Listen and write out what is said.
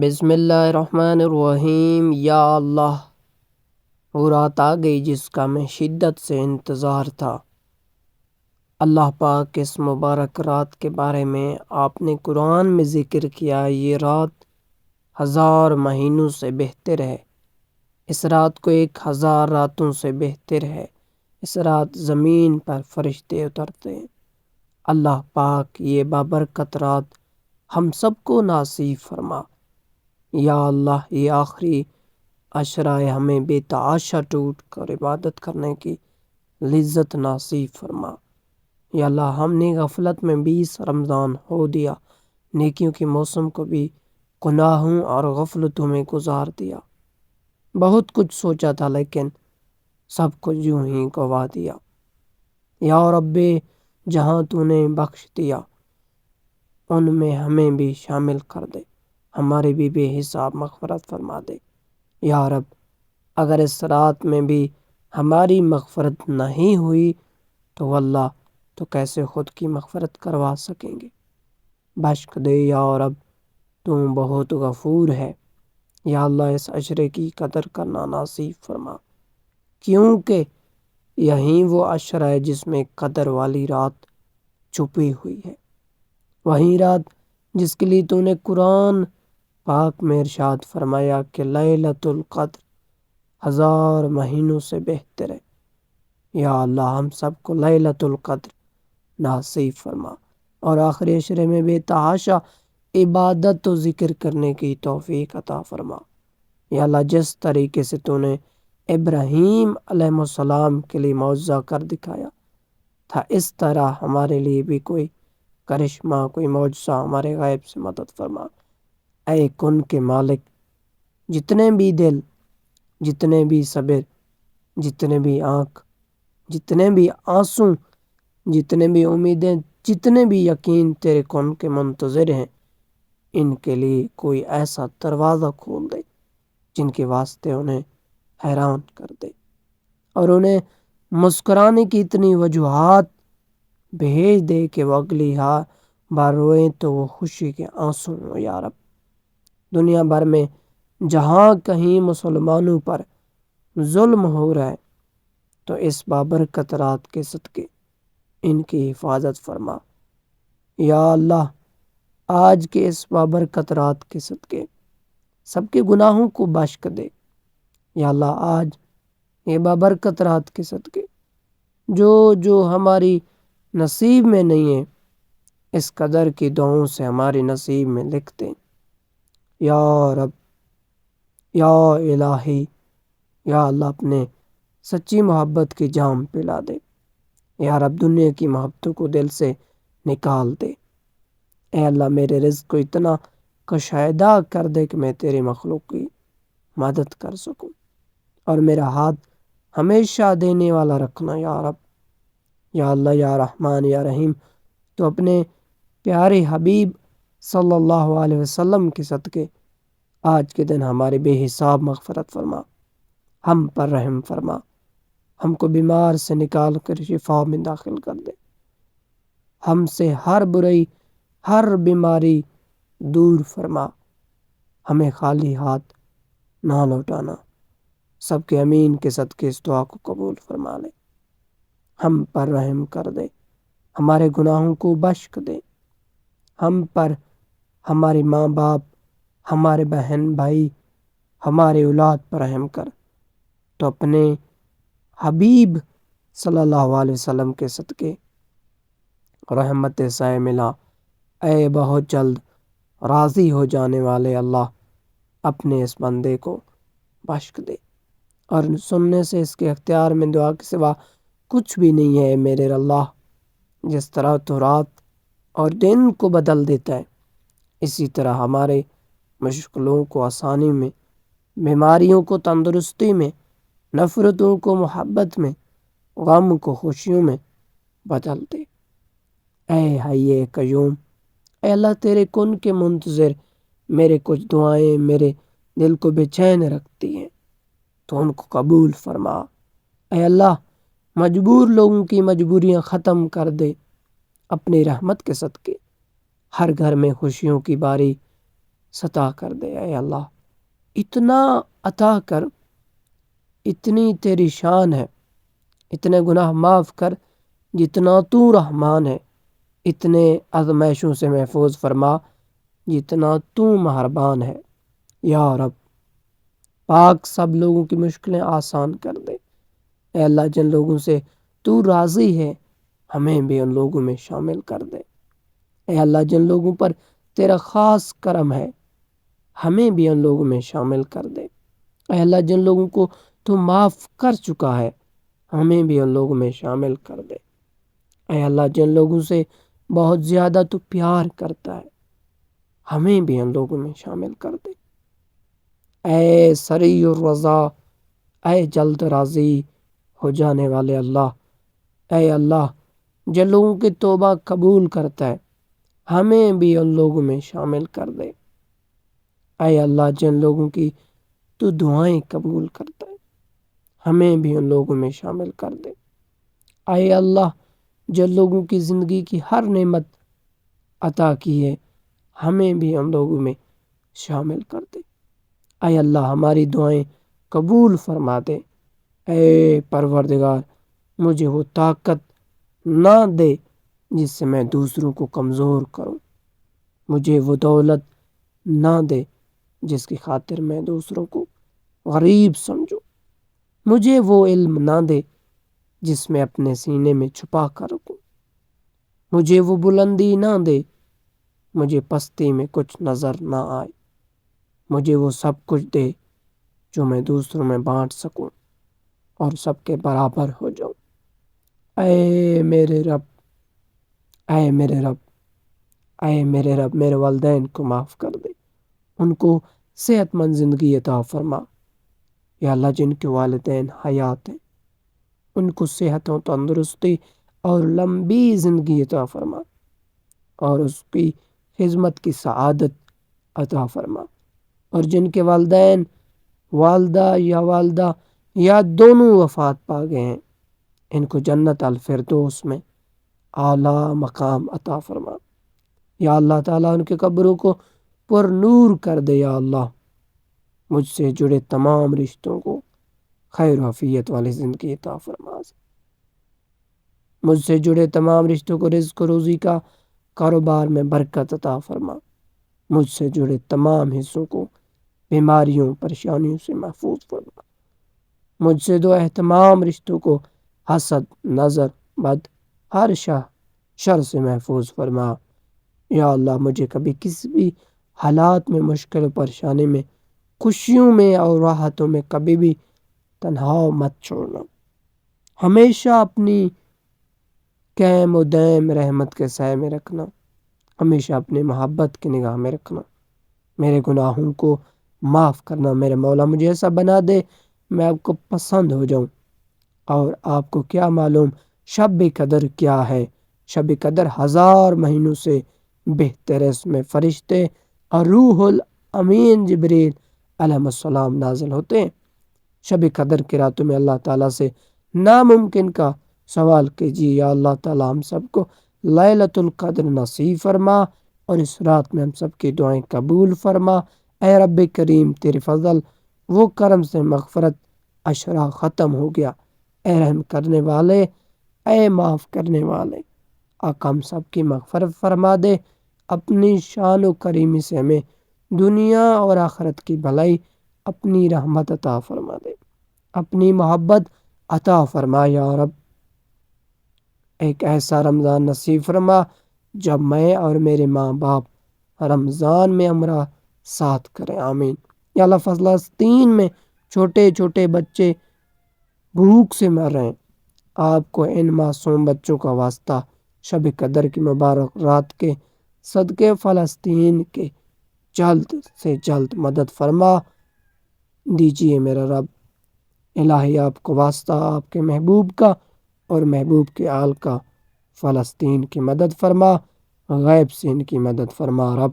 بسم اللہ الرحمن الرحیم۔ یا اللہ، وہ رات آ گئی جس کا میں شدت سے انتظار تھا۔ اللہ پاک اس مبارک رات کے بارے میں آپ نے قرآن میں ذکر کیا، یہ رات 1000 مہینوں سے بہتر ہے۔ اس رات کو 1000 راتوں سے بہتر ہے۔ اس رات زمین پر فرشتے اترتے ہیں۔ اللہ پاک یہ بابرکت رات ہم سب کو نصیب فرما۔ یا اللہ، یہ آخری عشرہ ہمیں بے تحاشا ٹوٹ کر عبادت کرنے کی لذت نصیب فرما۔ یا اللہ، ہم نے غفلت میں 20 رمضان ہو دیا، نیکیوں کے موسم کو بھی گناہوں اور غفلتوں میں گزار دیا۔ بہت کچھ سوچا تھا لیکن سب کچھ یوں ہی گوا دیا۔ یا رب، جہاں تو نے بخش دیا ان میں ہمیں بھی شامل کر دے، ہمارے بھی بے حساب مغفرت فرما دے۔ یا رب، اگر اس رات میں بھی ہماری مغفرت نہیں ہوئی تو واللہ تو کیسے خود کی مغفرت کروا سکیں گے۔ بخش دے یا رب، تو بہت غفور ہے۔ یا اللہ، اس عشرے کی قدر کرنا نصیب فرما، کیونکہ یہی وہ عشرہ ہے جس میں قدر والی رات چھپی ہوئی ہے۔ وہی رات جس کے لیے تو نے قرآن پاک میں ارشاد فرمایا کہ لیلۃ القدر 1000 مہینوں سے بہتر ہے۔ یا اللہ، ہم سب کو لیلۃ القدر نصیب فرما اور آخری عشرے میں بے تحاشا عبادت و ذکر کرنے کی توفیق عطا فرما۔ یا اللہ، جس طریقے سے تو نے ابراہیم علیہ السلام کے لیے معجزہ کر دکھایا تھا، اس طرح ہمارے لیے بھی کوئی کرشمہ، کوئی معجزہ ہمارے غیب سے مدد فرما۔ اے کن کے مالک، جتنے بھی دل، جتنے بھی صبر، جتنے بھی آنکھ، جتنے بھی آنسو، جتنے بھی امیدیں، جتنے بھی یقین تیرے کن کے منتظر ہیں، ان کے لیے کوئی ایسا دروازہ کھول دے جن کے واسطے انہیں حیران کر دے اور انہیں مسکرانے کی اتنی وجوہات بھیج دے کہ وہ اگلی بار روئیں تو وہ خوشی کے آنسو ہوں۔ یا رب، دنیا بھر میں جہاں کہیں مسلمانوں پر ظلم ہو رہا ہے تو اس بابرکت رات کے صدقے ان کی حفاظت فرما۔ یا اللہ، آج کے اس بابرکت رات کے صدقے سب کے گناہوں کو بخش دے۔ یا اللہ، آج یہ بابرکت رات کے صدقے جو ہماری نصیب میں نہیں ہے، اس قدر کی دعاؤں سے ہماری نصیب میں لکھ دیں۔ یا رب، یا الہی، یا اللہ، اپنے سچی محبت کی جام پلا دے۔ یا رب، دنیا کی محبتوں کو دل سے نکال دے۔ اے اللہ، میرے رزق کو اتنا کشادہ کر دے کہ میں تیری مخلوق کی مدد کر سکوں، اور میرا ہاتھ ہمیشہ دینے والا رکھنا۔ یا رب، یا اللہ، یا رحمان، یا رحیم، تو اپنے پیارے حبیب صلی اللہ علیہ وسلم کے صدقے آج کے دن ہمارے بے حساب مغفرت فرما، ہم پر رحم فرما، ہم کو بیمار سے نکال کر شفا میں داخل کر دے، ہم سے ہر برائی، ہر بیماری دور فرما، ہمیں خالی ہاتھ نہ لوٹانا۔ سب کے امین کے صدقے اس دعا کو قبول فرما لے، ہم پر رحم کر دے، ہمارے گناہوں کو بخش دے، ہم پر، ہمارے ماں باپ، ہمارے بہن بھائی، ہمارے اولاد پر رحم کر، تو اپنے حبیب صلی اللہ علیہ وسلم کے صدقے رحمت سے ملا۔ اے بہت جلد راضی ہو جانے والے اللہ، اپنے اس بندے کو بخش دے، اور سننے سے اس کے اختیار میں دعا کے سوا کچھ بھی نہیں ہے۔ میرے اللہ، جس طرح تو رات اور دن کو بدل دیتا ہے، اسی طرح ہمارے مشکلوں کو آسانی میں، بیماریوں کو تندرستی میں، نفرتوں کو محبت میں، غم کو خوشیوں میں بدل دے۔ اے حی قیوم، اے اللہ، تیرے کن کے منتظر میرے کچھ دعائیں میرے دل کو بے چین رکھتی ہیں، تو ان کو قبول فرما۔ اے اللہ، مجبور لوگوں کی مجبوریاں ختم کر دے اپنی رحمت کے صدقے۔ ہر گھر میں خوشیوں کی باری ستا کر دے اے اللہ، اتنا عطا کر، اتنی تیری شان ہے، اتنے گناہ معاف کر جتنا تو رحمان ہے، اتنے آزمائشوں سے محفوظ فرما جتنا تو مہربان ہے یا رب۔ پاک سب لوگوں کی مشکلیں آسان کر دے اے اللہ، جن لوگوں سے تو راضی ہے ہمیں بھی ان لوگوں میں شامل کر دے اے اللہ، جن لوگوں پر تیرا خاص کرم ہے ہمیں بھی ان لوگوں میں شامل کر دے اے اللہ، جن لوگوں کو تو معاف کر چکا ہے ہمیں بھی ان لوگوں میں شامل کر دے اے اللہ، جن لوگوں سے بہت زیادہ تو پیار کرتا ہے ہمیں بھی ان لوگوں میں شامل کر دے اے سریع الرضا، اے جلد راضی ہو جانے والے اللہ، اے اللہ جن لوگوں کی توبہ قبول کرتا ہے ہمیں بھی ان لوگوں میں شامل کر دے اے اللہ، جن لوگوں کی تو دعائیں قبول کرتا ہے ہمیں بھی ان لوگوں میں شامل کر دے اے اللہ، جن لوگوں کی زندگی کی ہر نعمت عطا کی ہے ہمیں بھی ان لوگوں میں شامل کر دے اے اللہ، ہماری دعائیں قبول فرما دے اے پروردگار، مجھے وہ طاقت نہ دے جس سے میں دوسروں کو کمزور کروں، مجھے وہ دولت نہ دے جس کی خاطر میں دوسروں کو غریب سمجھوں، مجھے وہ علم نہ دے جس میں اپنے سینے میں چھپا کر رکھوں، مجھے وہ بلندی نہ دے مجھے پستی میں کچھ نظر نہ آئے، مجھے وہ سب کچھ دے جو میں دوسروں میں بانٹ سکوں اور سب کے برابر ہو جاؤں اے میرے رب، اے میرے رب، اے میرے رب، میرے والدین کو معاف کر دے، ان کو صحت مند زندگی عطا فرما یا اللہ، جن کے والدین حیات ہیں ان کو صحت و تندرستی اور لمبی زندگی عطا فرما اور اس کی خدمت کی سعادت عطا فرما، اور جن کے والدین، والدہ یا والدہ یا دونوں وفات پا گئے ہیں ان کو جنت الفردوس میں اعلیٰ مقام عطا فرما یا اللہ تعالیٰ، ان کے قبروں کو پر نور کر دے یا اللہ، مجھ سے جڑے تمام رشتوں کو خیر و عافیت والی زندگی عطا فرما، مجھ سے جڑے تمام رشتوں کو رزق و روزی کا کاروبار میں برکت عطا فرما، مجھ سے جڑے تمام حصوں کو بیماریوں پریشانیوں سے محفوظ فرما، مجھ سے دو تمام رشتوں کو حسد، نظر، بد، ہر شر سے محفوظ فرما یا اللہ، مجھے کبھی کسی بھی حالات میں، مشکل و پریشانی میں، خوشیوں میں اور راحتوں میں کبھی بھی تنہا مت چھوڑنا، ہمیشہ اپنی قیم و دیم رحمت کے سائے میں رکھنا، ہمیشہ اپنی محبت کی نگاہ میں رکھنا، میرے گناہوں کو معاف کرنا میرے مولا، مجھے ایسا بنا دے میں آپ کو پسند ہو جاؤں، اور آپ کو کیا معلوم شب قدر کیا ہے، شب قدر 1000 مہینوں سے بہتر ہے، اس میں فرشتے اور روح الامین جبریل علیہ السلام نازل ہوتے ہیں، شب قدر کی راتوں میں اللہ تعالیٰ سے ناممکن کا سوال کیجیے یا اللہ تعالیٰ ہم سب کو لیلۃ القدر نصیب فرما اور اس رات میں ہم سب کی دعائیں قبول فرما اے رب کریم، تیرے فضل وہ کرم سے مغفرت اشرا ختم ہو گیا، اے رحم کرنے والے، اے معاف کرنے والے، آقا ہم سب کی مغفرت فرما دے، اپنی شان و کریمی سے ہمیں دنیا اور آخرت کی بھلائی اپنی رحمت عطا فرما دے، اپنی محبت عطا فرما یا رب، ایک ایسا رمضان نصیب فرما جب میں اور میرے ماں باپ رمضان میں ہمارا ساتھ کریں، آمین یا اللہ۔ فلسطین میں چھوٹے چھوٹے بچے بھوک سے مر رہے ہیں، آپ کو ان معصوم بچوں کا واسطہ شب قدر کی مبارک رات کے صدقے فلسطین کے جلد سے جلد مدد فرما دیجیے میرا رب، الہی آپ کو واسطہ آپ کے محبوب کا اور محبوب کے آل کا، فلسطین کی مدد فرما، غیب سے ان کی مدد فرما رب۔